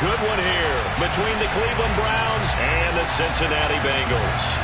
good one here between the Cleveland Browns and the Cincinnati Bengals.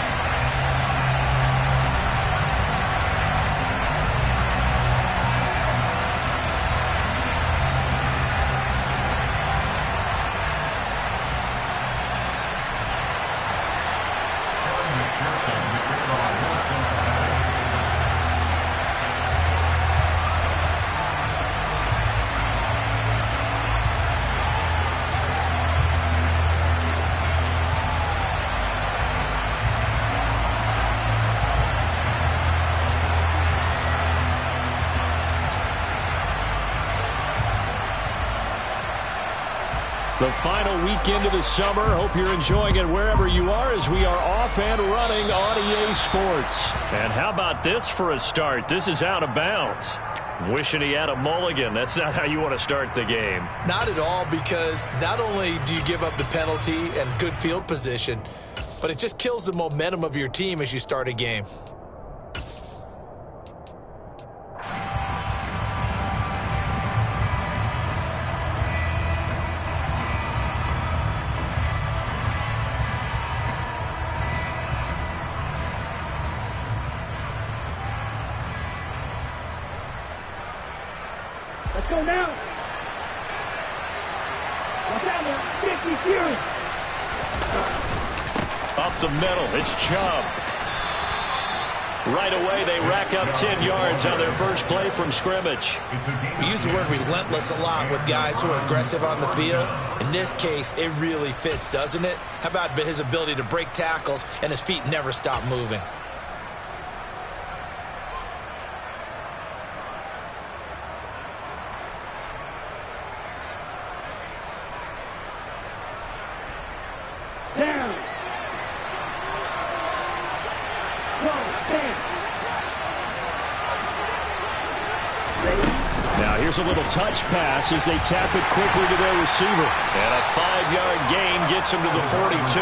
The final weekend of the summer. Hope you're enjoying it wherever you are as we are off and running on EA Sports. And how about this for a start? This is out of bounds. Wishing he had a mulligan. That's not how you want to start the game. Not at all, because not only do you give up the penalty and good field position, but it just kills the momentum of your team as you start a game. Let's go now. What's that one? 50 Fury. Up the middle, it's Chubb. Right away, they rack up 10 yards on their first play from scrimmage. We use the word relentless a lot with guys who are aggressive on the field. In this case, it really fits, doesn't it? How about his ability to break tackles and his feet never stop moving? Down. Now here's a little touch pass as they tap it quickly to their receiver. And a 5-yard gain gets him to the 42.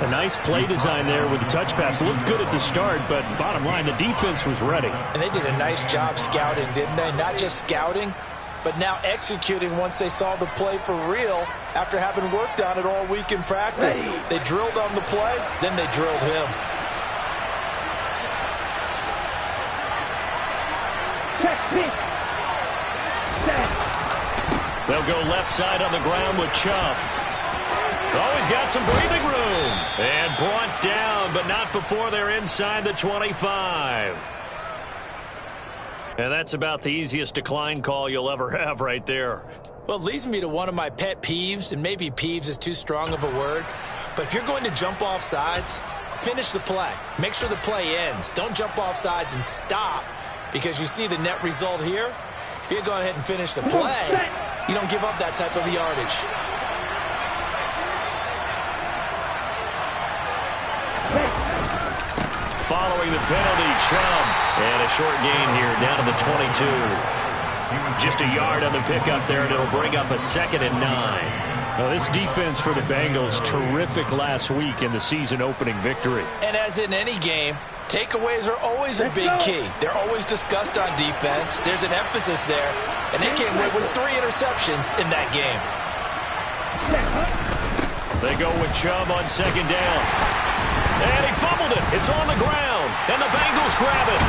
A nice play design there with the touch pass. Looked good at the start, but bottom line, the defense was ready. And they did a nice job scouting, didn't they? Not just scouting, but now executing once they saw the play for real after having worked on it all week in practice. They drilled on the play, then they drilled him. They'll go left side on the ground with Chubb. Oh, he's got some breathing room. And brought down, but not before they're inside the 25. And that's about the easiest decline call you'll ever have right there. Well, it leads me to one of my pet peeves, and maybe peeves is too strong of a word, but if you're going to jump off sides, finish the play. Make sure the play ends. Don't jump off sides and stop, because you see the net result here. If you go ahead and finish the play, you don't give up that type of yardage. Following the penalty, Chubb. And a short gain here, down to the 22. Just a yard on the pickup there, and it'll bring up a 2nd and 9. Now, this defense for the Bengals, terrific last week in the season-opening victory. And as in any game, takeaways are always a big key. They're always discussed on defense. There's an emphasis there, and they came away with 3 interceptions in that game. They go with Chubb on 2nd down. And he fumbled it. It's on the ground, and the Bengals grab it.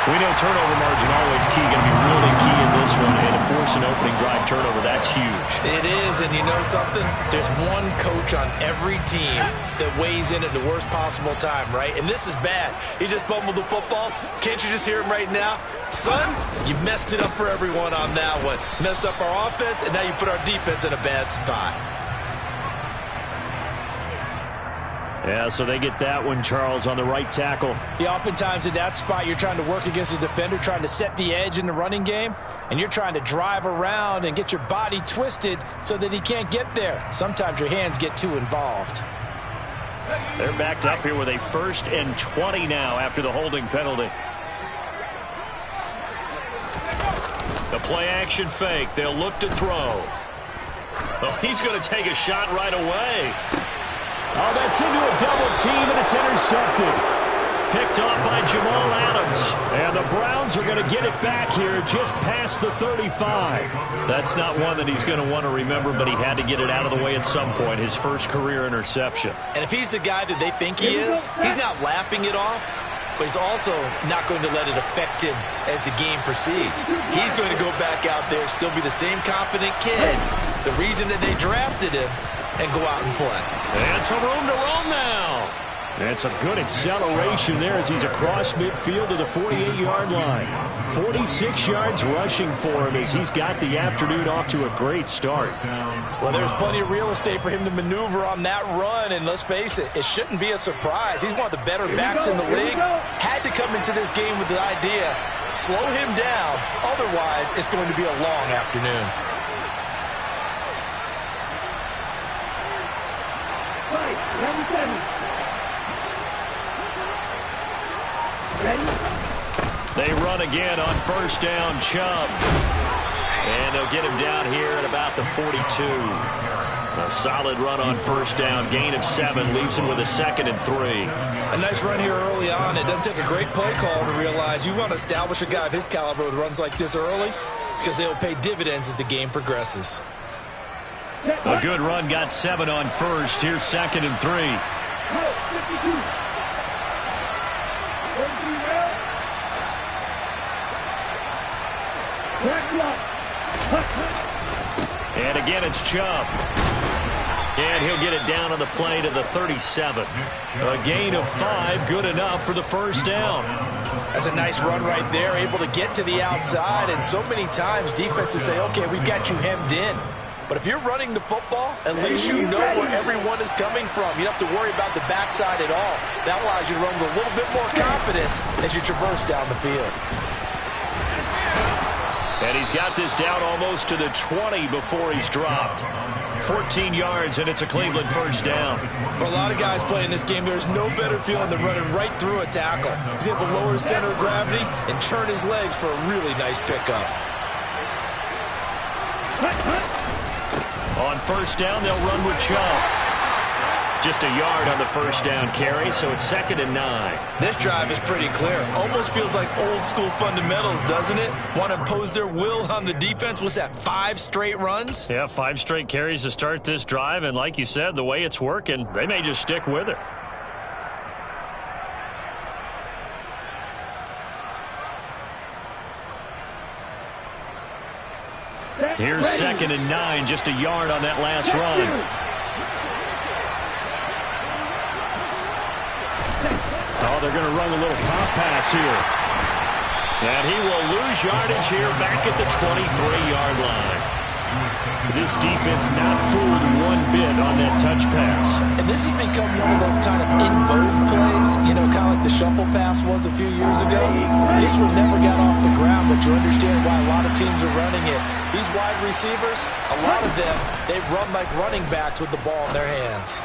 We know turnover margin always key, going to be really key in this one, and to force an opening drive turnover, that's huge. It is, and you know something? There's one coach on every team that weighs in at the worst possible time, right? And this is bad. He just fumbled the football. Can't you just hear him right now? Son, you messed it up for everyone on that one. Messed up our offense, and now you put our defense in a bad spot. Yeah, so they get that one, Charles, on the right tackle. Yeah, oftentimes in that spot, you're trying to work against a defender, trying to set the edge in the running game, and you're trying to drive around and get your body twisted so that he can't get there. Sometimes your hands get too involved. They're backed up here with a 1st and 20 now after the holding penalty. The play-action fake. They'll look to throw. Oh, he's going to take a shot right away. Oh, that's into a double team, and it's intercepted. picked off by Jamal Adams. And the Browns are going to get it back here just past the 35. That's not one that he's going to want to remember, but he had to get it out of the way at some point, his first career interception. And if he's the guy that they think he is, he's not laughing it off, but he's also not going to let it affect him as the game proceeds. He's going to go back out there, still be the same confident kid, the reason that they drafted him, and go out and play. And some room to roam now. And some good acceleration there as he's across midfield to the 48-yard line. 46 yards rushing for him as he's got the afternoon off to a great start. Well, there's plenty of real estate for him to maneuver on that run, and let's face it, it shouldn't be a surprise. He's one of the better backs in the league. Had to come into this game with the idea, slow him down, otherwise it's going to be a long afternoon. They run again on first down, Chubb. And they'll get him down here at about the 42. A solid run on first down. Gain of 7 leaves him with a 2nd and 3. A nice run here early on. It doesn't take a great play call to realize you want to establish a guy of his caliber with runs like this early because they'll pay dividends as the game progresses. A good run, got 7 on first. Here's 2nd and 3. And again, it's Chubb. And he'll get it down on the play to the 37. A gain of 5, good enough for the first down. That's a nice run right there, able to get to the outside. And so many times defenses say, okay, we've got you hemmed in. But if you're running the football, at least you know where everyone is coming from. You don't have to worry about the backside at all. That allows you to run with a little bit more confidence as you traverse down the field. And he's got this down almost to the 20 before he's dropped. 14 yards, and it's a Cleveland first down. For a lot of guys playing this game, there's no better feeling than running right through a tackle. He's able to lower his center of gravity and turn his legs for a really nice pickup. On first down, they'll run with Chubb. Just a yard on the first down carry, so it's 2nd and 9. This drive is pretty clear. Almost feels like old school fundamentals, doesn't it? Want to impose their will on the defense. What's that, 5 straight runs? Yeah, 5 straight carries to start this drive, and like you said, the way it's working, they may just stick with it. Here's 2nd and 9, just a yard on that last run. Oh, they're going to run a little pop pass here. And he will lose yardage here back at the 23-yard line. This defense not fooled one bit on that touch pass. And this has become one of those kind of in vogue plays, you know, kind of like the shuffle pass was a few years ago. This one never got off the ground, but you understand why a lot of teams are running it. These wide receivers, a lot of them, they run like running backs with the ball in their hands.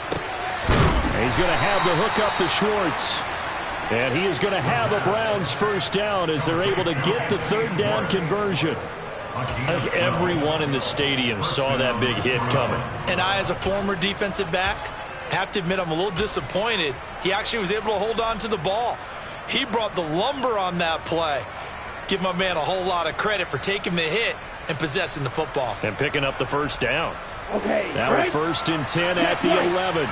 And he's going to have the hook up to Schwartz. And he is going to have a Browns first down as they're able to get the 3rd down conversion. Everyone in the stadium saw that big hit coming. And I, as a former defensive back, have to admit I'm a little disappointed. He actually was able to hold on to the ball. He brought the lumber on that play. Give my man a whole lot of credit for taking the hit and possessing the football. And picking up the first down. Okay. Now a 1st and 10 at the 11.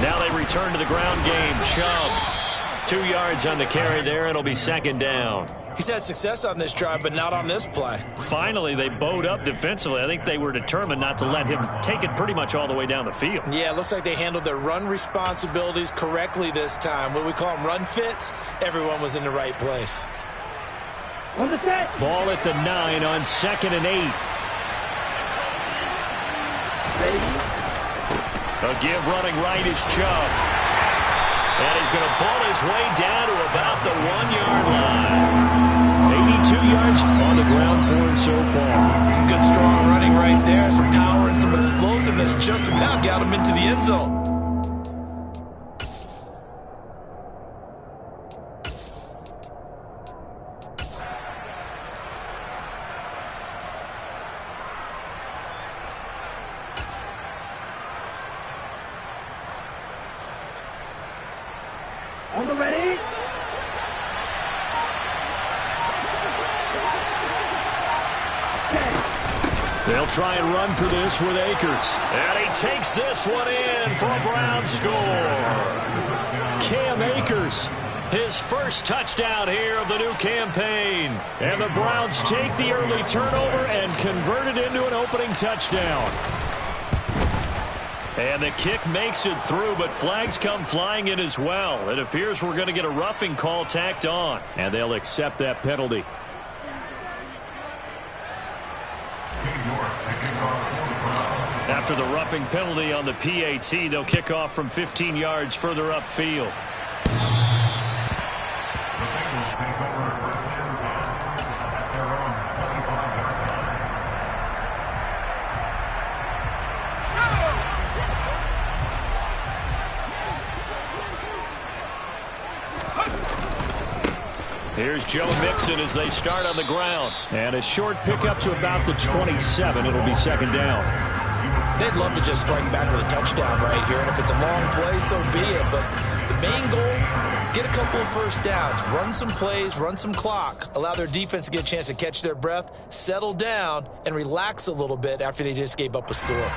Now they return to the ground game. Chubb, 2 yards on the carry there. It'll be 2nd down. He's had success on this drive, but not on this play. Finally, they bowed up defensively. I think they were determined not to let him take it pretty much all the way down the field. Yeah, it looks like they handled their run responsibilities correctly this time. What we call them run fits, everyone was in the right place. On the set. Ball at the 9 on 2nd and 8. A give running right is Chubb. And he's going to pull his way down to about the 1-yard line. 82 yards on the ground for him so far. Some good strong running right there. Some power and some explosiveness just about got him into the end zone. They'll try and run for this with Akers. And he takes this one in for a Brown score. Cam Akers, his first touchdown here of the new campaign. And the Browns take the early turnover and convert it into an opening touchdown. And the kick makes it through, but flags come flying in as well. It appears we're going to get a roughing call tacked on, and they'll accept that penalty. After the roughing penalty on the PAT, they'll kick off from 15 yards further upfield. Here's Joe Mixon as they start on the ground. And a short pickup to about the 27. It'll be second down. They'd love to just strike back with a touchdown right here. And if it's a long play, so be it. But the main goal, get a couple of first downs. Run some plays, run some clock. Allow their defense to get a chance to catch their breath, settle down, and relax a little bit after they just gave up a score.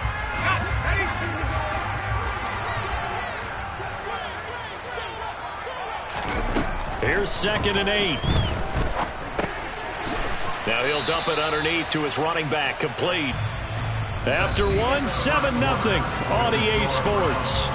Here's 2nd and 8. Now he'll dump it underneath to his running back. Complete. After 1, 7-0 on EA Sports.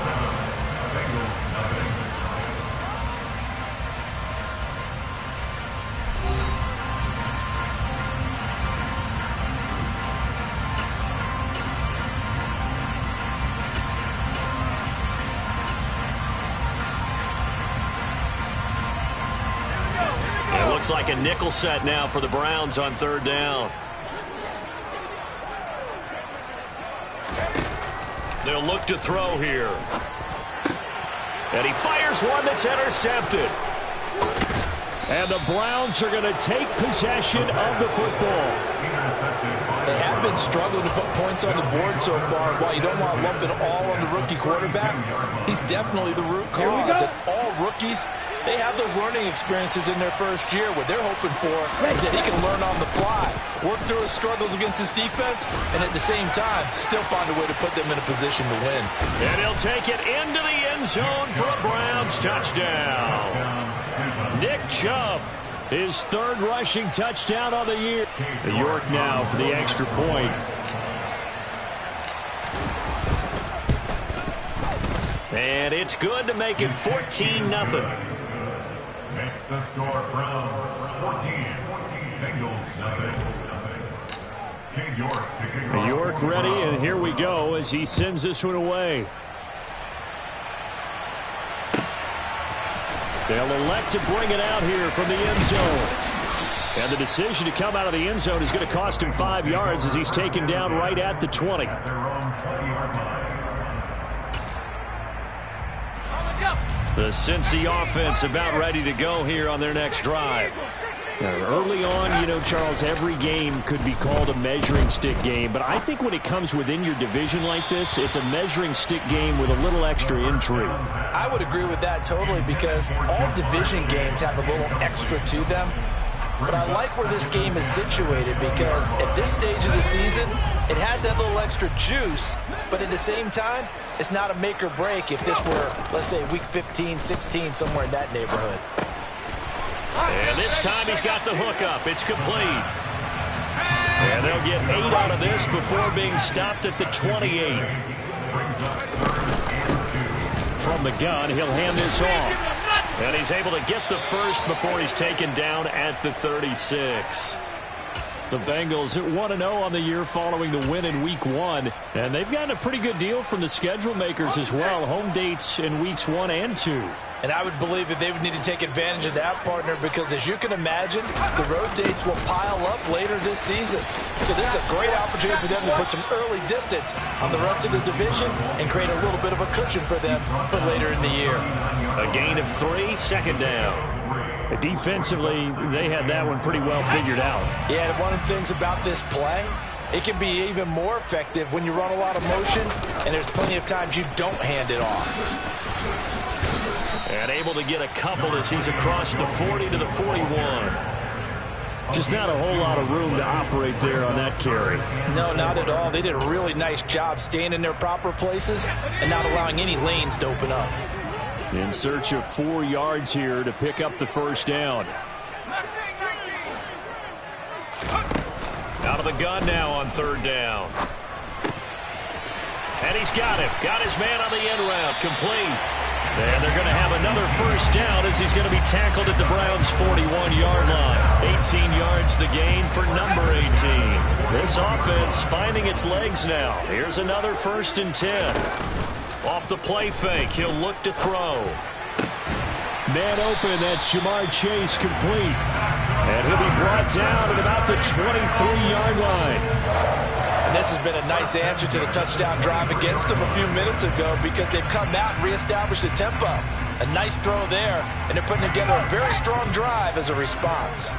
Looks like a nickel set now for the Browns on 3rd down. They'll look to throw here. And he fires one that's intercepted. And the Browns are going to take possession of the football. They have been struggling to put points on the board so far. While you don't want to lump it all on the rookie quarterback, he's definitely the root cause. And all rookies, they have those learning experiences in their first year. What they're hoping for is that he can learn on the fly, work through his struggles against his defense, and at the same time, still find a way to put them in a position to win. And he'll take it into the end zone for a Browns touchdown. Nick Chubb, his 3rd rushing touchdown of the year. York now for the extra point. And it's good to make it 14-0. Makes the score Browns 14, Bengals nothing. York ready, and here we go as he sends this one away. They'll elect to bring it out here from the end zone. And the decision to come out of the end zone is going to cost him 5 yards as he's taken down right at the 20. The Cincy offense about ready to go here on their next drive. Early on, you know, Charles, every game could be called a measuring stick game. But I think when it comes within your division like this, it's a measuring stick game with a little extra intrigue. I would agree with that totally because all division games have a little extra to them. But I like where this game is situated because at this stage of the season, it has that little extra juice, but at the same time, it's not a make or break if this were, let's say, week 15, 16, somewhere in that neighborhood. And this time he's got the hook up. It's complete. And they'll get 8 out of this before being stopped at the 28. From the gun, he'll hand this off. And he's able to get the first before he's taken down at the 36. The Bengals at 1-0 on the year following the win in Week 1. And they've gotten a pretty good deal from the schedule makers as well. Home dates in Weeks 1 and 2. And I would believe that they would need to take advantage of that, partner, because as you can imagine, the road dates will pile up later this season. So this is a great opportunity for them to put some early distance on the rest of the division and create a little bit of a cushion for them for later in the year. A gain of 3, second down. Defensively, they had that one pretty well figured out. Yeah, and one of the things about this play, it can be even more effective when you run a lot of motion and there's plenty of times you don't hand it off. And able to get a couple as he's across the 40 to the 41. Just not a whole lot of room to operate there on that carry. No, not at all. They did a really nice job staying in their proper places and not allowing any lanes to open up. In search of 4 yards here to pick up the first down. Out of the gun now on 3rd down. And he's got him. Got his man on the end route. Complete. And they're going to have another first down as he's going to be tackled at the Browns' 41-yard line. 18 yards the gain for number 18. This offense finding its legs now. Here's another 1st and 10. Off the play fake, he'll look to throw. Man open, that's Jamar Chase, complete. And he'll be brought down at about the 23-yard line. And this has been a nice answer to the touchdown drive against them a few minutes ago because they've come out and reestablished the tempo. A nice throw there, and they're putting together a very strong drive as a response.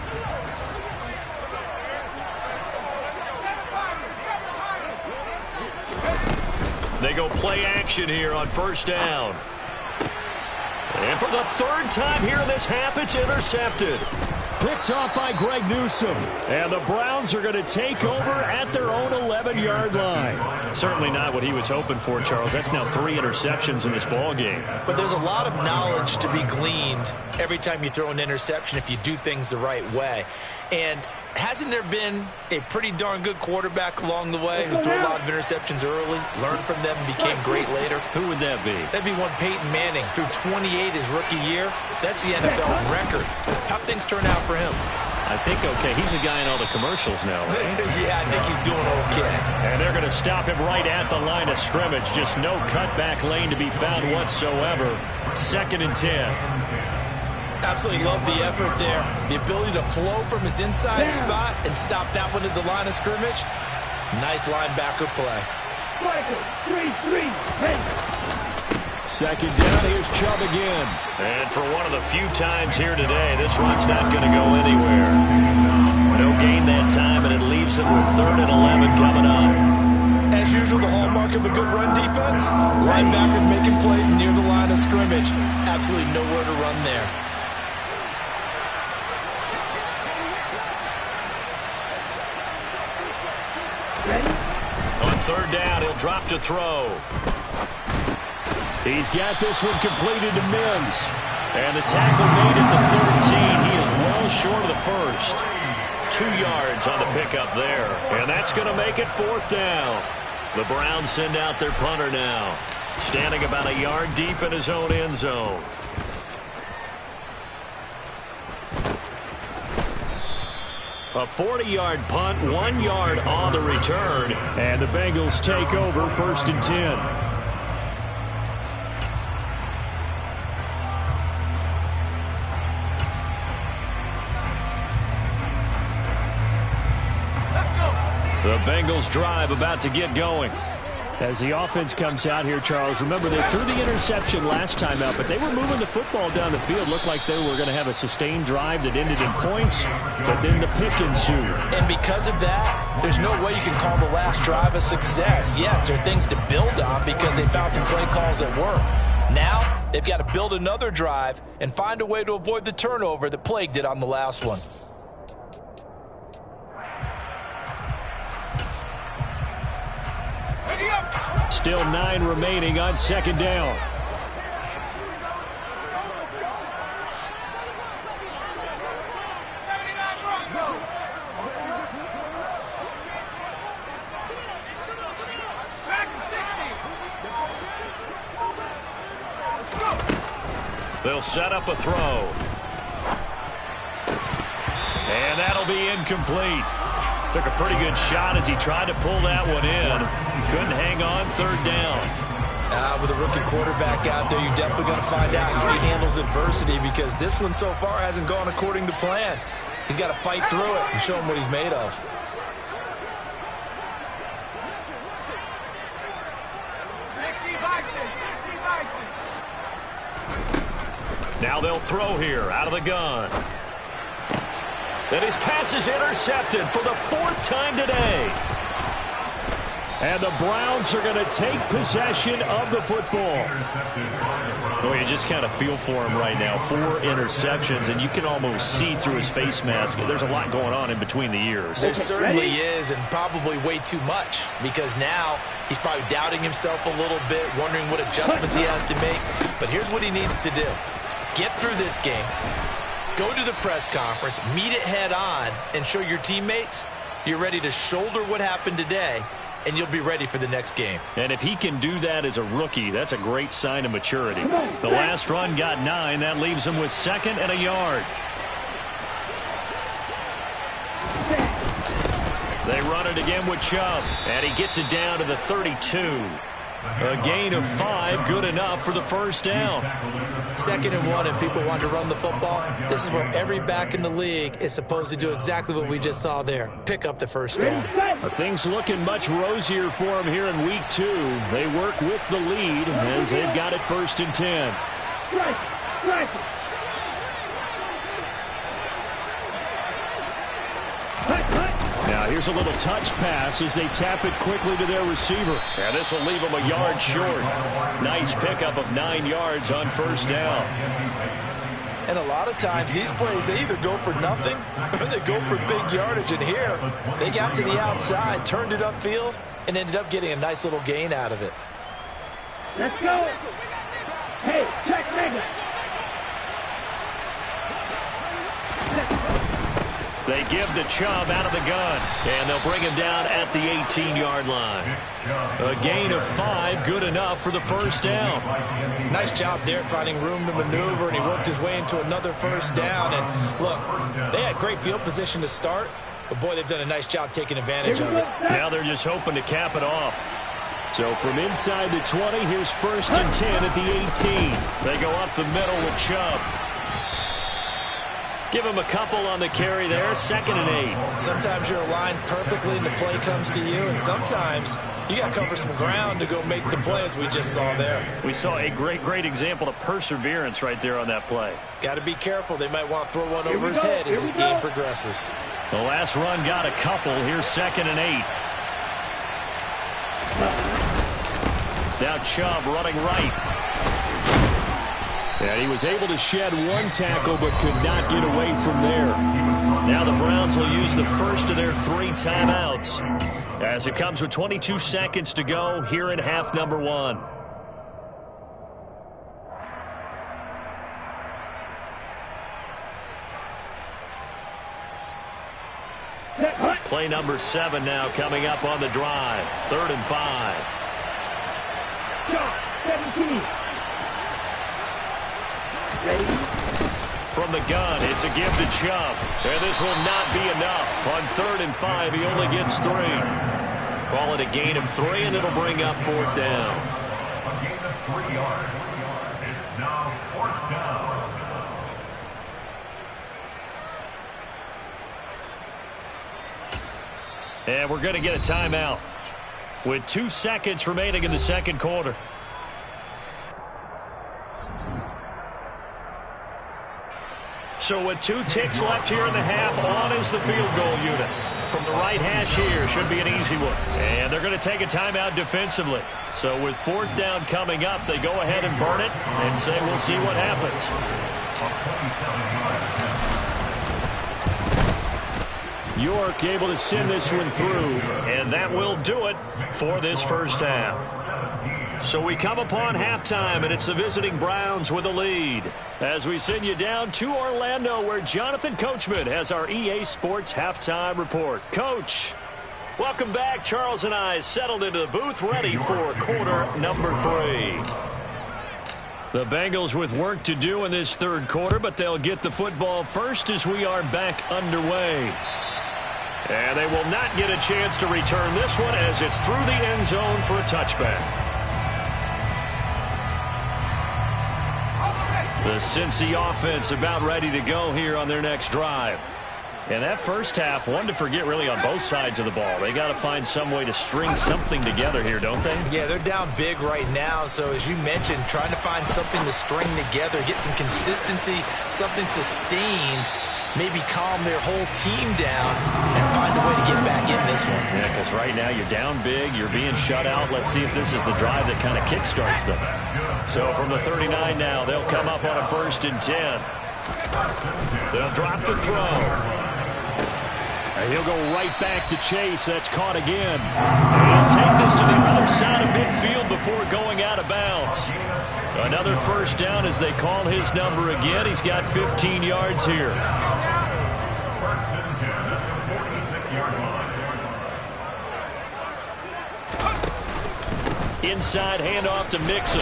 They go play action here on 1st down. And for the 3rd time here in this half, it's intercepted. Picked off by Greg Newsome. And the Browns are going to take over at their own 11-yard line. Certainly not what he was hoping for, Charles. That's now 3 interceptions in this ball game. But there's a lot of knowledge to be gleaned every time you throw an interception if you do things the right way. And hasn't there been a pretty darn good quarterback along the way who threw a lot of interceptions early, learned from them, and became great later? Who would that be? That'd be one Peyton Manning. Threw 28 his rookie year. That's the NFL record. How'd things turn out for him? I think okay. He's a guy in all the commercials now. Yeah, I think he's doing okay. And they're going to stop him right at the line of scrimmage. Just no cutback lane to be found whatsoever. 2nd and 10. Absolutely love the effort there. The ability to flow from his inside spot and stop that one at the line of scrimmage. Nice linebacker play. 2nd down, here's Chubb again. And for one of the few times here today, this run's not going to go anywhere. No gain that time, and it leaves it with 3rd and 11 coming up. As usual, the hallmark of a good run defense, linebackers making plays near the line of scrimmage. Absolutely nowhere to run there. On 3rd down, he'll drop to throw. He's got this one completed to Mims. And the tackle made at the 13. He is well short of the first. 2 yards on the pickup there. And that's going to make it 4th down. The Browns send out their punter now. Standing about a yard deep in his own end zone. A 40-yard punt, 1 yard on the return. And the Bengals take over 1st and 10. The Bengals drive about to get going. As the offense comes out here, Charles, remember they threw the interception last time out, but they were moving the football down the field. Looked like they were going to have a sustained drive that ended in points, but then the pick ensued. And because of that, there's no way you can call the last drive a success. Yes, there are things to build on because they found some play calls that work. Now, they've got to build another drive and find a way to avoid the turnover that plagued it on the last one. Still 9 remaining on 2nd down. They'll set up a throw. And that'll be incomplete. Took a pretty good shot as he tried to pull that one in. Couldn't hang on 3rd down. With a rookie quarterback out there, you're definitely going to find out how he handles adversity because this one so far hasn't gone according to plan. He's got to fight through it and show him what he's made of. Now they'll throw here out of the gun. And his pass is intercepted for the 4th time today. And the Browns are going to take possession of the football. Well, you just kind of feel for him right now. 4 interceptions, and you can almost see through his face mask. There's a lot going on in between the ears. There certainly is, and probably way too much, because now he's probably doubting himself a little bit, wondering what adjustments he has to make. But here's what he needs to do. Get through this game, go to the press conference, meet it head on, and show your teammates you're ready to shoulder what happened today, and you'll be ready for the next game. And if he can do that as a rookie, that's a great sign of maturity. The last run got 9. That leaves him with 2nd and a yard. They run it again with Chubb, and he gets it down to the 32. A gain of 5, good enough for the first down. 2nd and 1, and people want to run the football. This is where every back in the league is supposed to do exactly what we just saw there. Pick up the first down. Things looking much rosier for him here in week 2. They work with the lead as they've got it 1st and 10. Now here's a little touch pass as they tap it quickly to their receiver. And this will leave him a yard short. Nice pickup of 9 yards on first down. And a lot of times these plays, they either go for nothing or they go for big yardage. And here, they got to the outside, turned it upfield, and ended up getting a nice little gain out of it. Let's go. Hey, check nigga. They give to Chubb out of the gun, and they'll bring him down at the 18-yard line. A gain of 5, good enough for the first down. Nice job there finding room to maneuver, and he worked his way into another first down. And look, they had great field position to start, but boy, they've done a nice job taking advantage of it. Now they're just hoping to cap it off. So from inside the 20, here's 1st and 10 at the 18. They go up the middle with Chubb. Give him a couple on the carry there, 2nd and 8. Sometimes you're aligned perfectly and the play comes to you, and sometimes you got to cover some ground to go make the play as we just saw there. We saw a great example of perseverance right there on that play. Got to be careful. They might want to throw one over his head as this game progresses. The last run got a couple. Here's 2nd and 8. Now Chubb running right. And he was able to shed 1 tackle but could not get away from there. Now the Browns will use the first of their 3 timeouts as it comes with 22 seconds to go here in half number 1. Play number 7 now coming up on the drive. 3rd and 5. 17. Ready? From the gun, it's a give to Chubb. And this will not be enough. On 3rd and 5, he only gets 3. Call it a gain of 3, and it'll bring up 4th down. A gain of 3 yards. It's now 4th down. And we're going to get a timeout with 2 seconds remaining in the second quarter. So with 2 ticks left here in the half, on is the field goal unit. From the right hash here, should be an easy one. And they're going to take a timeout defensively. So with 4th down coming up, they go ahead and burn it and say we'll see what happens. York able to send this one through, and that will do it for this first half. So we come upon halftime, and it's the visiting Browns with a lead. As we send you down to Orlando, where Jonathan Coachman has our EA Sports Halftime Report. Coach, welcome back. Charles and I settled into the booth, ready for quarter number 3. The Bengals with work to do in this 3rd quarter, but they'll get the football first as we are back underway. And they will not get a chance to return this one as it's through the end zone for a touchback. The Cincy offense about ready to go here on their next drive. And that first half, one to forget really on both sides of the ball. They got to find some way to string something together here, don't they? Yeah, they're down big right now. So as you mentioned, trying to find something to string together, get some consistency, something sustained. maybe calm their whole team down and find a way to get back in this one. Yeah, because right now you're down big, you're being shut out. Let's see if this is the drive that kind of kickstarts them. So from the 39 now, they'll come up on a 1st and 10. They'll drop to throw. And he'll go right back to Chase. That's caught again. And he'll take this to the other side of midfield before going out of bounds. Another 1st down as they call his number again. He's got 15 yards here. 1st and 10 at the 46-yard line. Inside handoff to Mixon.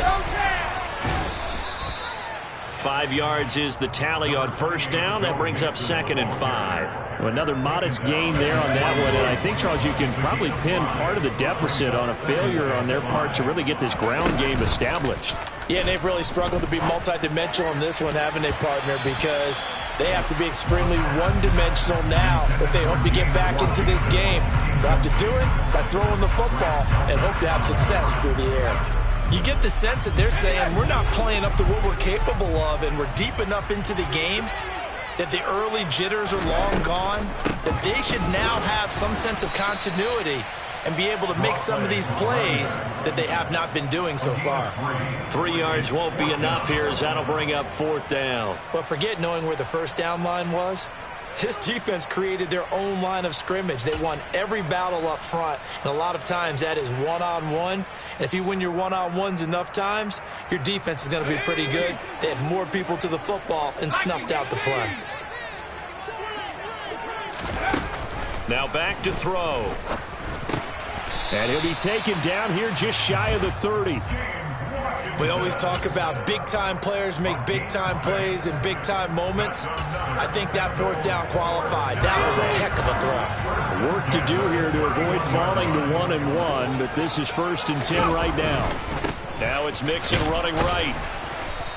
5 yards is the tally on 1st down. That brings up 2nd and 5. Well, another modest gain there on that one. And I think, Charles, you can probably pin part of the deficit on a failure on their part to really get this ground game established. Yeah, and they've really struggled to be multidimensional in this one, haven't they, partner? Because they have to be extremely one-dimensional now if they hope to get back into this game. They'll have to do it by throwing the football and hope to have success through the air. You get the sense that they're saying we're not playing up to what we're capable of, and we're deep enough into the game that the early jitters are long gone, that they should now have some sense of continuity and be able to make some of these plays that they have not been doing so far. 3 yards won't be enough here as that'll bring up 4th down. But forget knowing where the 1st down line was. This defense created their own line of scrimmage. They won every battle up front, and a lot of times that is one-on-one. And if you win your one-on-ones enough times, your defense is going to be pretty good. They had more people to the football and snuffed out the play. Now back to throw. And he'll be taken down here just shy of the 30. We always talk about big-time players make big-time plays in big-time moments. I think that 4th down qualified. That was a heck of a throw. Work to do here to avoid falling to 1-1, but this is 1st and 10 right now. Now it's Mixon running right.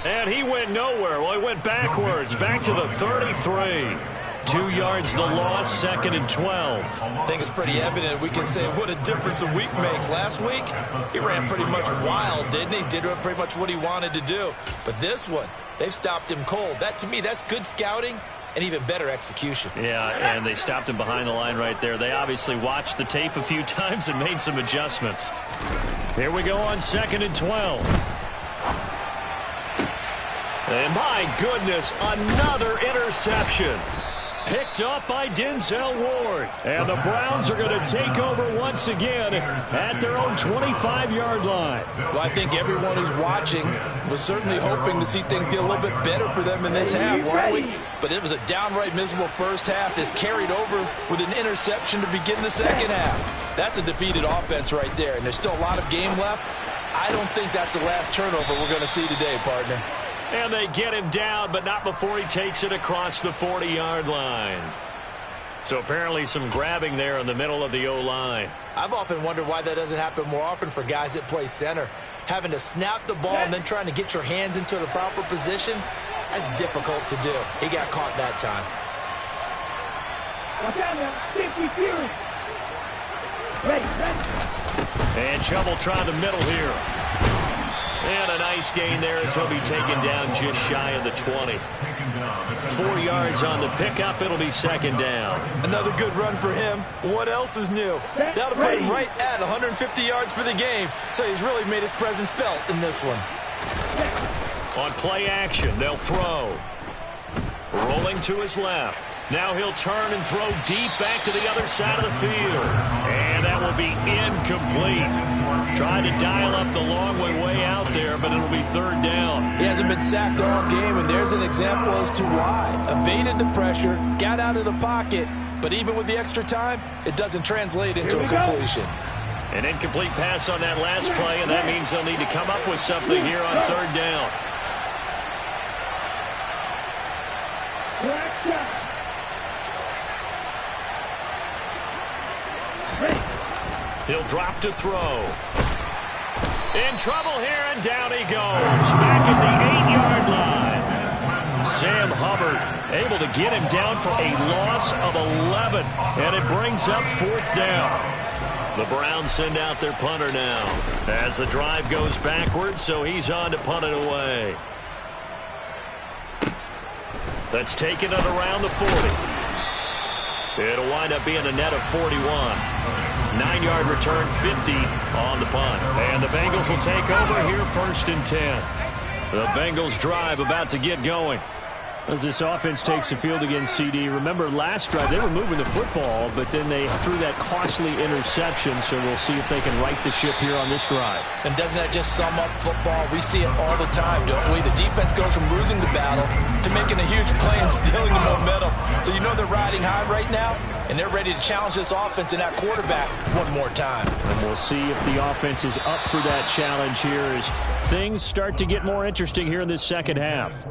And he went nowhere. Well, he went backwards, back to the 33. 2 yards the loss, 2nd and 12. I think it's pretty evident. We can say what a difference a week makes. Last week, he ran pretty much wild, didn't he? Did pretty much what he wanted to do. But this one, they've stopped him cold. That, to me, that's good scouting and even better execution. Yeah, and they stopped him behind the line right there. They obviously watched the tape a few times and made some adjustments. Here we go on 2nd and 12. And my goodness, another interception. Picked up by Denzel Ward. And the Browns are going to take over once again at their own 25-yard line. Well, I think everyone who's watching was certainly hoping to see things get a little bit better for them in this half, weren't we? But it was a downright miserable first half. This carried over with an interception to begin the second half. That's a defeated offense right there, and there's still a lot of game left. I don't think that's the last turnover we're going to see today, partner. And they get him down, but not before he takes it across the 40-yard line. So apparently some grabbing there in the middle of the O-line. I've often wondered why that doesn't happen more often for guys that play center. Having to snap the ball and then trying to get your hands into the proper position, that's difficult to do. He got caught that time. Watch out now. 50 Fury. Ready. And Chubb try the middle here. And a nice gain there as he'll be taken down just shy of the 20. 4 yards on the pickup. It'll be 2nd down. Another good run for him. What else is new? That'll put him right at 150 yards for the game. So he's really made his presence felt in this one. On play action, they'll throw. Rolling to his left. Now he'll turn and throw deep back to the other side of the field. And that will be incomplete. Tried to dial up the long way out there, but it'll be 3rd down. He hasn't been sacked all game, and there's an example as to why. Evaded the pressure, got out of the pocket, but even with the extra time, it doesn't translate into a completion. An incomplete pass on that last play, and that means they'll need to come up with something here on 3rd down. He'll drop to throw. In trouble here, and down he goes. Back at the 8-yard line. Sam Hubbard able to get him down for a loss of 11. And it brings up 4th down. The Browns send out their punter now. As the drive goes backwards, so he's on to punt it away. That's taking it around the 40. It'll wind up being a net of 41. 9-yard return, 50 on the punt. And the Bengals will take over here, 1st and 10. The Bengals drive about to get going. As this offense takes the field against CD, remember last drive they were moving the football, but then they threw that costly interception, so we'll see if they can right the ship here on this drive. And doesn't that just sum up football? We see it all the time, don't we? The defense goes from losing the battle to making a huge play and stealing the momentum. So you know they're riding high right now, and they're ready to challenge this offense and that quarterback one more time. And we'll see if the offense is up for that challenge here as things start to get more interesting here in this second half.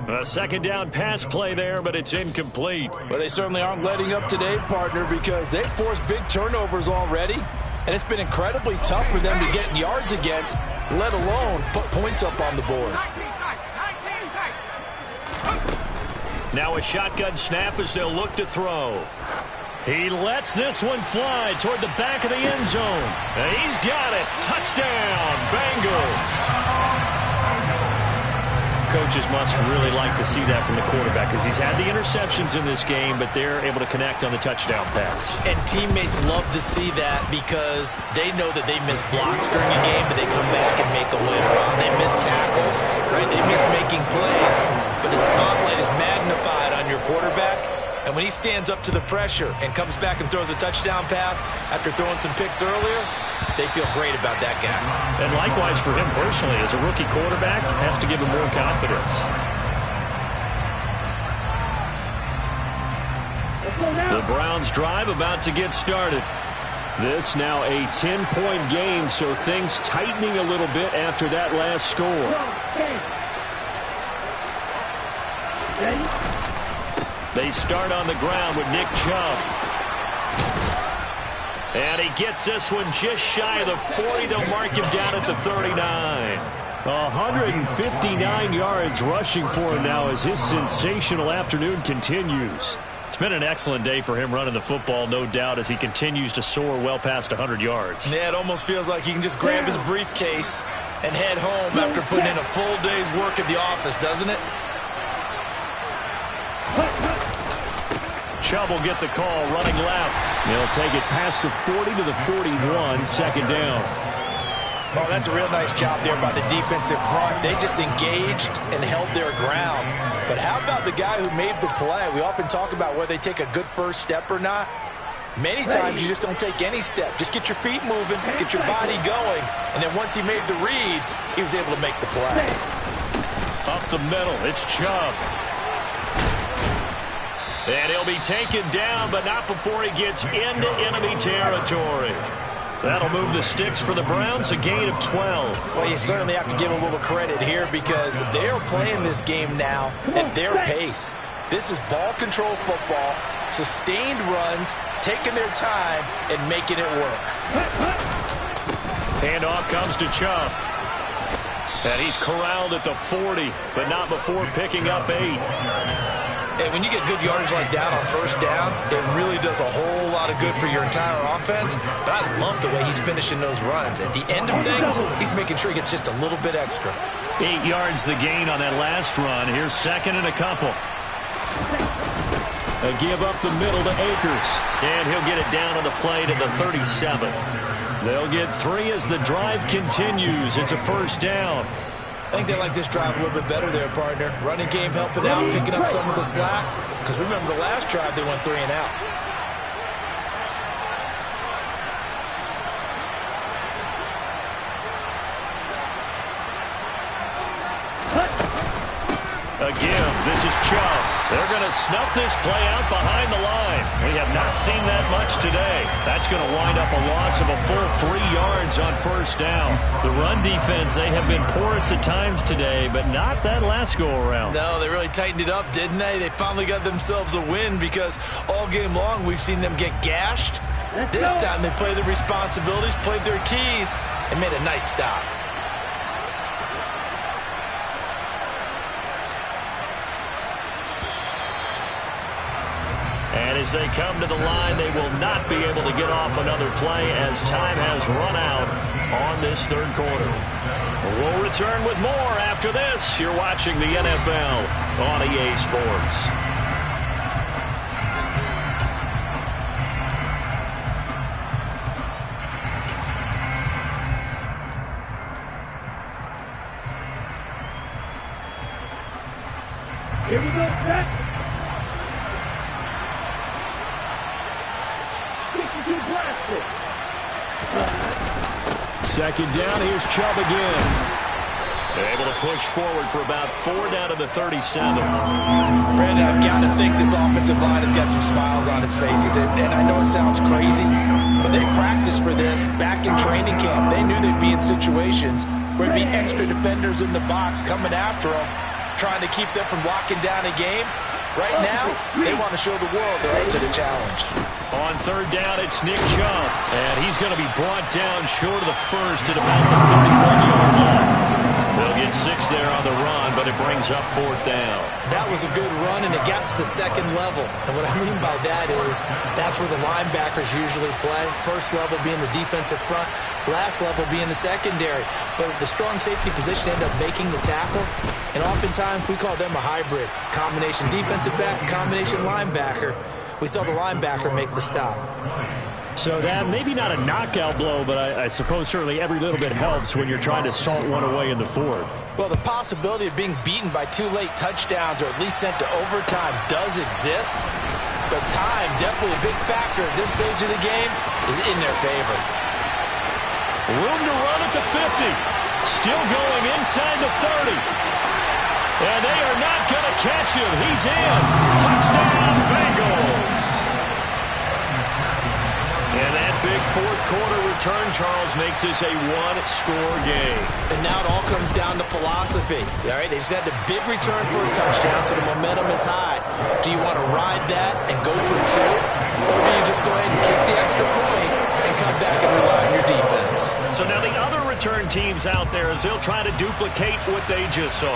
A second down pass play there, but it's incomplete. Well, they certainly aren't letting up today, partner, because they've forced big turnovers already, and it's been incredibly tough for them to get yards against, let alone put points up on the board. Now a shotgun snap as they'll look to throw. He lets this one fly toward the back of the end zone. And he's got it. Touchdown, Bengals. Coaches must really like to see that from the quarterback because he's had the interceptions in this game, but they're able to connect on the touchdown pass. And teammates love to see that because they know that they miss blocks during a game, but they come back and make a win. They miss tackles, right? They miss making plays, but the spotlight is magnified on your quarterback. And when he stands up to the pressure and comes back and throws a touchdown pass after throwing some picks earlier, they feel great about that guy. And likewise for him personally, as a rookie quarterback, has to give him more confidence. The Browns drive about to get started. This now a 10-point game, so things tightening a little bit after that last score. They start on the ground with Nick Chubb. And he gets this one just shy of the 40. They'll mark him down at the 39. 159 yards rushing for him now as his sensational afternoon continues. It's been an excellent day for him running the football, no doubt, as he continues to soar well past 100 yards. Yeah, it almost feels like he can just grab his briefcase and head home after putting in a full day's work at the office, doesn't it? Chubb will get the call running left. They'll take it past the 40 to the 41, second down. Oh, that's a real nice job there by the defensive front. They just engaged and held their ground. But how about the guy who made the play? We often talk about whether they take a good first step or not. Many times you just don't take any step. Just get your feet moving, get your body going, and then once he made the read, he was able to make the play. Up the middle, it's Chubb. And he'll be taken down, but not before he gets into enemy territory. That'll move the sticks for the Browns, a gain of 12. Well, you certainly have to give a little credit here because they are playing this game now at their pace. This is ball control football, sustained runs, taking their time, and making it work. Handoff comes to Chubb. And he's corralled at the 40, but not before picking up 8. And when you get good yardage like that on first down, it really does a whole lot of good for your entire offense. But I love the way he's finishing those runs. At the end of things, he's making sure he gets just a little bit extra. 8 yards the gain on that last run. Here's second and a couple. A give up the middle to Akers. And he'll get it down on the play to the 37. They'll get 3 as the drive continues. It's a first down. I think they like this drive a little bit better there, partner. Running game helping out, picking up some of the slack. Because remember, the last drive, they went 3 and out. A give. This is Chubb. They're going to snuff this play out behind the line. We have not seen that much today. That's going to wind up a loss of a full 3 yards on first down. The run defense, they have been porous at times today, but not that last go-around. No, they really tightened it up, didn't they? They finally got themselves a win because all game long we've seen them get gashed. This time they played their responsibilities, played their keys, and made a nice stop. And as they come to the line, they will not be able to get off another play as time has run out on this third quarter. We'll return with more after this. You're watching the NFL on EA Sports. Here we go, set. 62 plastic. Second down, here's Chubb again. Able to push forward for about 4 down to the 37. Brandon, I've got to think this offensive line has got some smiles on its faces. And I know it sounds crazy, but they practiced for this back in training camp. They knew they'd be in situations where there'd be extra defenders in the box coming after them, trying to keep them from locking down a game. Right now, they want to show the world they're up to the challenge. On third down, it's Nick Chubb. And he's going to be brought down short of the first at about the 31-yard line. They'll get 6 there on the run, but it brings up 4th down. That was a good run, and it got to the second level. And what I mean by that is that's where the linebackers usually play. First level being the defensive front, last level being the secondary. But the strong safety position ended up making the tackle, and oftentimes we call them a hybrid. Combination defensive back, combination linebacker. We saw the linebacker make the stop. So that maybe not a knockout blow, but I suppose certainly every little bit helps when you're trying to salt one away in the 4th. Well, the possibility of being beaten by 2 late touchdowns or at least sent to overtime does exist. But time, definitely a big factor at this stage of the game, is in their favor. Room to run at the 50. Still going inside the 30. And they are not going to catch him. He's in. Touchdown, Bengals. And that big 4th quarter return, Charles, makes this a 1-score game. And now it all comes down to philosophy. All right, they just had the big return for a touchdown, so the momentum is high. Do you want to ride that and go for 2? Or do you just go ahead and kick the extra point and come back and rely on your defense? So now the other return teams out there, as they'll try to duplicate what they just saw.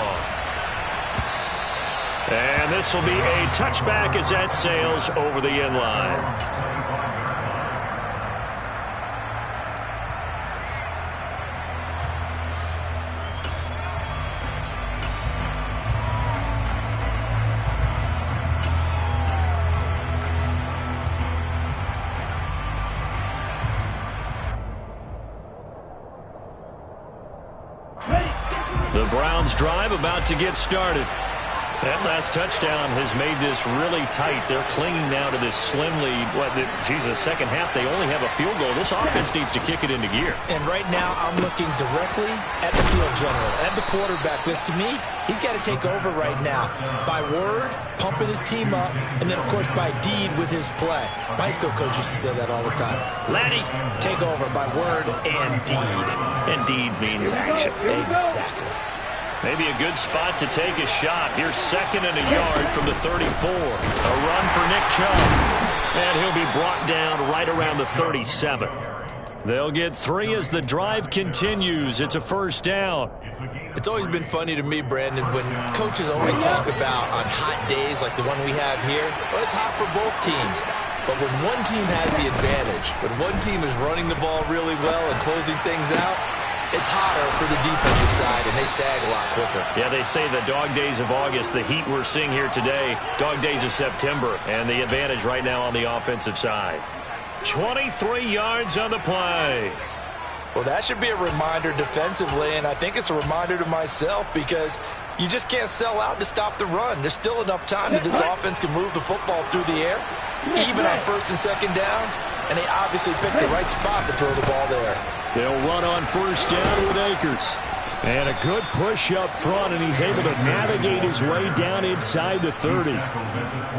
And this will be a touchback as that sails over the end line. The Browns drive about to get started. That last touchdown has made this really tight. They're clinging now to this slim lead. Second half, they only have a field goal. This offense needs to kick it into gear. And right now, I'm looking directly at the field general, at the quarterback, because to me, he's got to take over right now. By word, pumping his team up, and then, of course, by deed with his play. My high school coach used to say that all the time. Laddie, take over by word and deed. And deed means action. Exactly. Maybe a good spot to take a shot. Here's 2nd and a yard from the 34. A run for Nick Chubb. And he'll be brought down right around the 37. They'll get 3 as the drive continues. It's a 1st down. It's always been funny to me, Brandon, when coaches always talk about on hot days like the one we have here, well, it's hot for both teams. But when one team has the advantage, when one team is running the ball really well and closing things out, it's hotter for the defensive side, and they sag a lot quicker. Yeah, they say the dog days of August, the heat we're seeing here today, dog days of September, and the advantage right now on the offensive side. 23 yards on the play. Well, that should be a reminder defensively, and I think it's a reminder to myself because you just can't sell out to stop the run. There's still enough time that this offense can move the football through the air, even on 1st and 2nd downs, and they obviously picked the right spot to throw the ball there. They'll run on 1st down with Akers. And a good push up front, and he's able to navigate his way down inside the 30.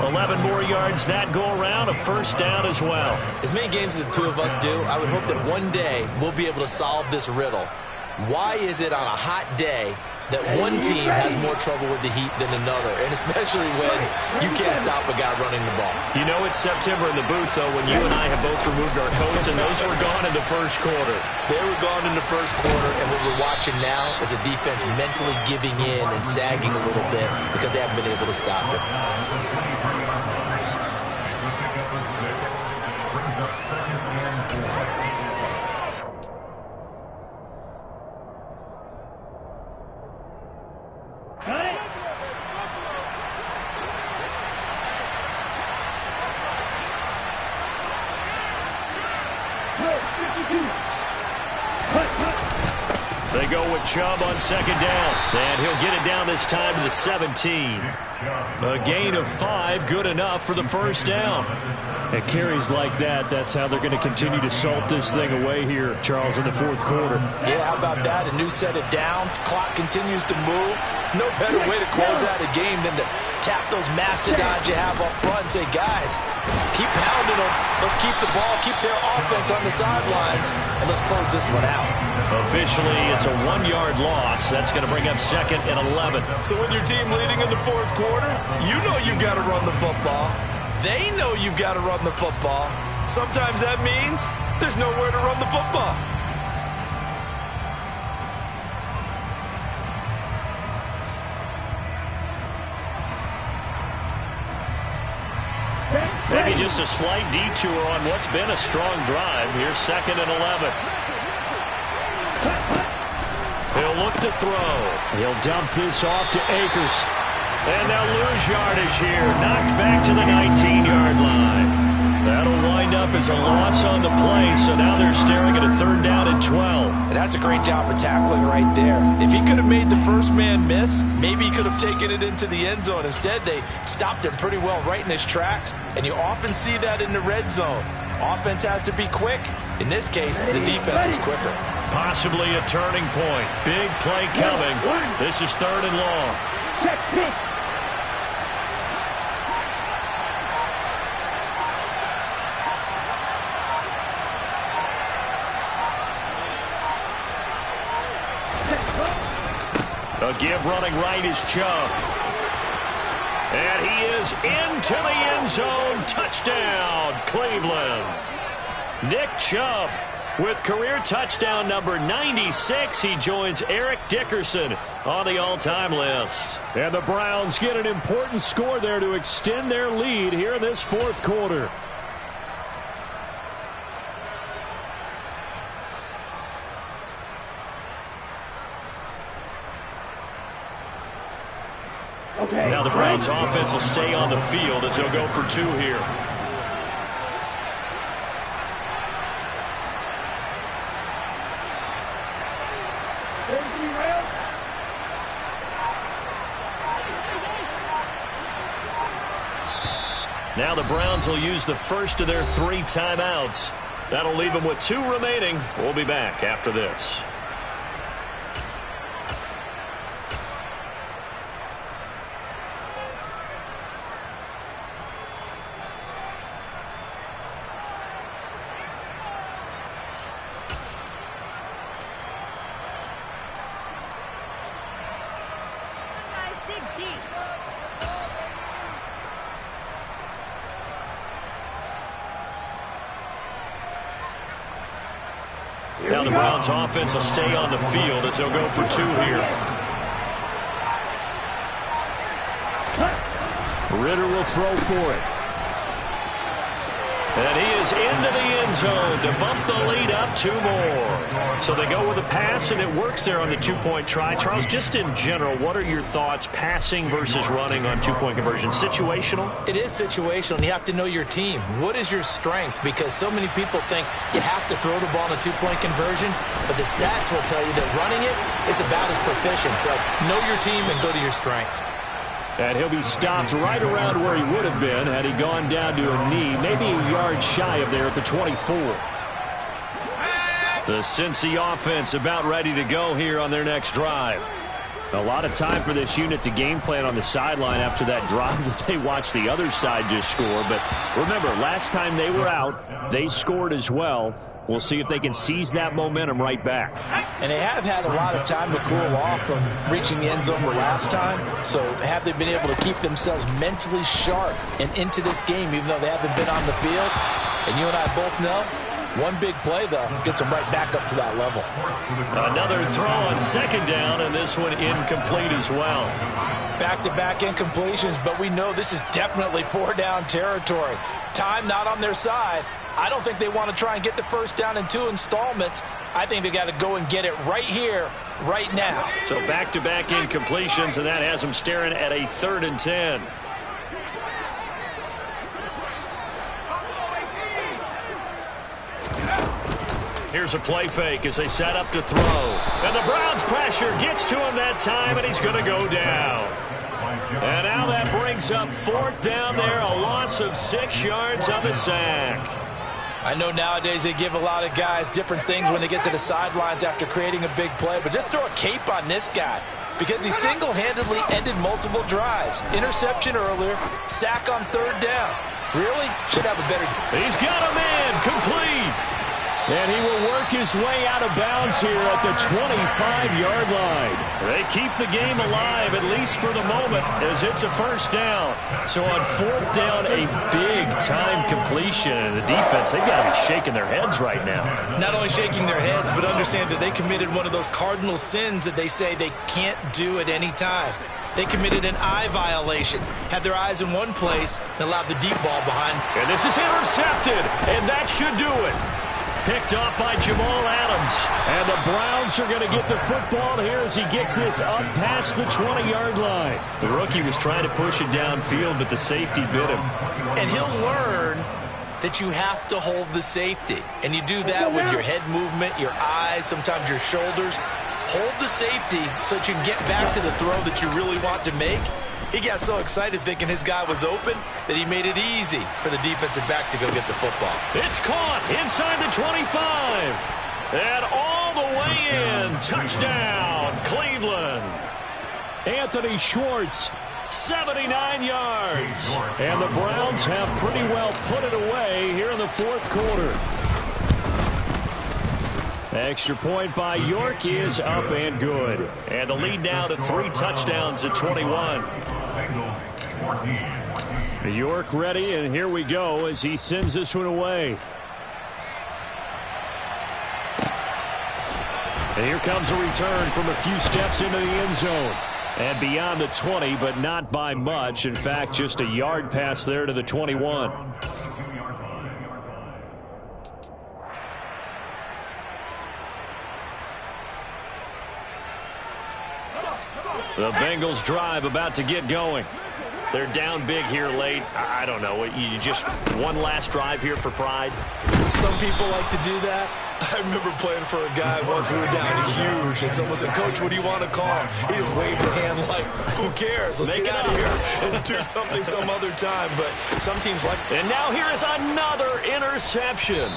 11 more yards that go around, a 1st down as well. As many games as the two of us do, I would hope that one day we'll be able to solve this riddle. Why is it on a hot day that one team has more trouble with the heat than another, and especially when you can't stop a guy running the ball? You know it's September in the booth, though, when you and I have both removed our coats, and those were gone in the 1st quarter. They were gone in the 1st quarter, and what we're watching now is a defense mentally giving in and sagging a little bit because they haven't been able to stop it. They go with Chubb on second down, and he'll get it down this time to the 17. A gain of 5, good enough for the first down. At carries like that, that's how they're going to continue to salt this thing away here, Charles, in the fourth quarter. Yeah, how about that? A new set of downs. Clock continues to move. No better way to close out a game than to tap those mastodons you have up front and say, guys, keep pounding them. Let's keep the ball, keep their offense on the sidelines, and let's close this one out. Officially, it's a 1-yard loss. That's going to bring up second and 11. So with your team leading in the fourth quarter, you know you've got to run the football. They know you've got to run the football. Sometimes that means there's nowhere to run the football. Maybe just a slight detour on what's been a strong drive. Here's second and 11. He'll look to throw. He'll dump this off to Akers. And they'll lose yardage here. Knocked back to the 19-yard line. That'll wind up as a loss on the play, so now they're staring at a third down and 12. And that's a great job of tackling right there. If he could have made the first man miss, maybe he could have taken it into the end zone. Instead, they stopped him pretty well right in his tracks, and you often see that in the red zone. Offense has to be quick. In this case, the defense was quicker. Possibly a turning point. Big play coming. This is third and long. A give running right is Chubb. And he is into the end zone. Touchdown, Cleveland. Nick Chubb with career touchdown number 96. He joins Eric Dickerson on the all-time list. And the Browns get an important score there to extend their lead here in this fourth quarter. Now the Browns offense will stay on the field as they'll go for 2 here. Now the Browns will use the first of their 3 timeouts. That'll leave them with 2 remaining. We'll be back after this. Now the Browns offense will stay on the field as they'll go for 2 here. Ritter will throw for it. And he is into the end zone to bump the lead up 2 more. So they go with a pass, and it works there on the 2-point try. Charles, just in general, what are your thoughts passing versus running on 2-point conversion? Situational? It is situational, and you have to know your team. What is your strength? Because so many people think you have to throw the ball in a 2-point conversion, but the stats will tell you that running it is about as proficient. So know your team and go to your strength. And he'll be stopped right around where he would have been had he gone down to a knee, maybe a yard shy of there at the 24. The Cincy offense about ready to go here on their next drive. A lot of time for this unit to game plan on the sideline after that drive that they watched the other side just score. But remember, last time they were out, they scored as well. We'll see if they can seize that momentum right back. And they have had a lot of time to cool off from reaching the end zone the last time. So have they been able to keep themselves mentally sharp and into this game, even though they haven't been on the field? And you and I both know, one big play, though, gets them right back up to that level. Another throw on second down, and this one incomplete as well. Back-to-back incompletions, but we know this is definitely 4-down territory. Time not on their side. I don't think they want to try and get the first down in 2 installments. I think they got to go and get it right here, right now. So back-to-back incompletions, and that has them staring at a 3rd and 10. Here's a play fake as they set up to throw. And the Browns pressure gets to him that time, and he's going to go down. And now that brings up 4th down there, a loss of 6 yards on the sack. I know nowadays they give a lot of guys different things when they get to the sidelines after creating a big play, but just throw a cape on this guy because he single-handedly ended multiple drives. Interception earlier, sack on 3rd down. Really? Should have a better... He's got him in, complete. And he will work his way out of bounds here at the 25-yard line. They keep the game alive, at least for the moment, as it's a 1st down. So on 4th down, a big-time completion. And the defense, they've got to be shaking their heads right now. Not only shaking their heads, but understand that they committed one of those cardinal sins that they say they can't do at any time. They committed an eye violation, had their eyes in one place, and allowed the deep ball behind. And this is intercepted, and that should do it. Picked off by Jamal Adams. And the Browns are going to get the football here as he gets this up past the 20-yard line. The rookie was trying to push it downfield, but the safety bit him. And he'll learn that you have to hold the safety. And you do that with your head movement, your eyes, sometimes your shoulders. Hold the safety so that you can get back to the throw that you really want to make. He got so excited thinking his guy was open that he made it easy for the defensive back to go get the football. It's caught inside the 25. And all the way in. Touchdown, Cleveland. Anthony Schwartz, 79 yards. And the Browns have pretty well put it away here in the 4th quarter. Extra point by York is up and good. And the lead now to 3 touchdowns at 21. York ready, and here we go as he sends this one away. And here comes a return from a few steps into the end zone. And beyond the 20, but not by much. In fact, just a yard pass there to the 21. The Bengals drive about to get going. They're down big here late. I don't know. You just one last drive here for pride. Some people like to do that. I remember playing for a guy once. We were down huge, and someone said, "Coach, what do you want to call?" He just waved a hand like, "Who cares? Let's get out of here and do something some other time." But some teams like... And now here is another interception.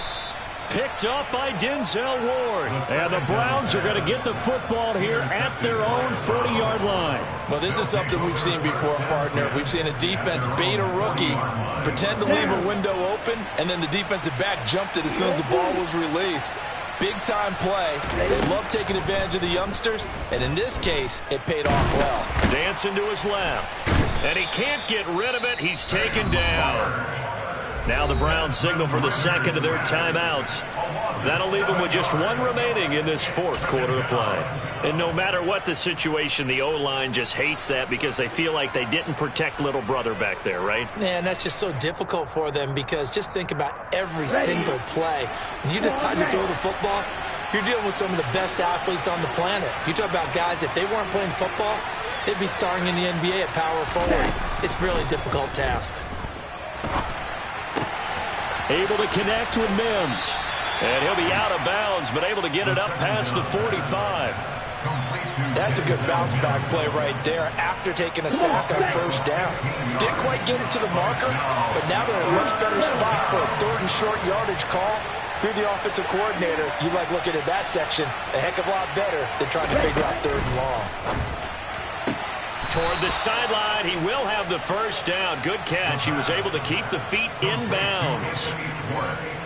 Picked up by Denzel Ward. And the Browns are going to get the football here at their own 40-yard line. Well, this is something we've seen before, partner. We've seen a defense bait a rookie, pretend to leave a window open, and then the defensive back jumped it as soon as the ball was released. Big-time play. They love taking advantage of the youngsters, and in this case, it paid off well. Dancing to his left. And he can't get rid of it. He's taken down. Now the Browns signal for the second of their timeouts. That'll leave them with just 1 remaining in this 4th quarter of play. And no matter what the situation, the O-line just hates that because they feel like they didn't protect little brother back there, right? Man, that's just so difficult for them because just think about every single play. When you decide to throw the football, you're dealing with some of the best athletes on the planet. You talk about guys, if they weren't playing football, they'd be starring in the NBA at power forward. It's a really difficult task. Able to connect with Mims. And he'll be out of bounds, but able to get it up past the 45. That's a good bounce-back play right there after taking a sack on 1st down. Didn't quite get it to the marker, but now they're in a much better spot for a 3rd and short yardage call. Through the offensive coordinator, you like looking at that section a heck of a lot better than trying to figure out 3rd and long. Toward the sideline, he will have the 1st down. Good catch. He was able to keep the feet in bounds.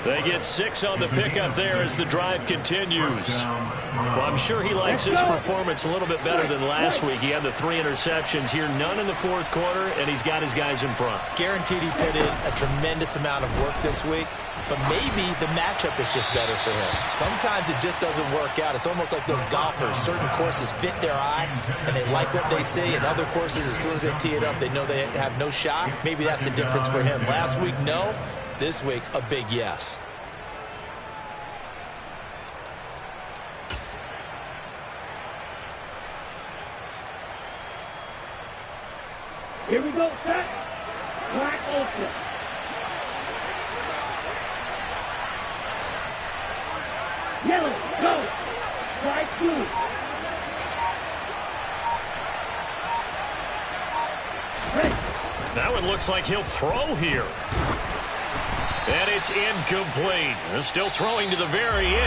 They get 6 on the pickup there as the drive continues. Well, I'm sure he likes his performance a little bit better than last week. He had the 3 interceptions here, none in the 4th quarter, and he's got his guys in front. Guaranteed he put in a tremendous amount of work this week, but maybe the matchup is just better for him. Sometimes it just doesn't work out. It's almost like those golfers. Certain courses fit their eye, and they like what they see, and other courses, as soon as they tee it up, they know they have no shot. Maybe that's the difference for him. Last week, no. This week, a big yes. Here we go, set. Black Olsen. Yellow, go. Strike 2. Red. That one looks like he'll throw here. And it's incomplete. Still throwing to the very end.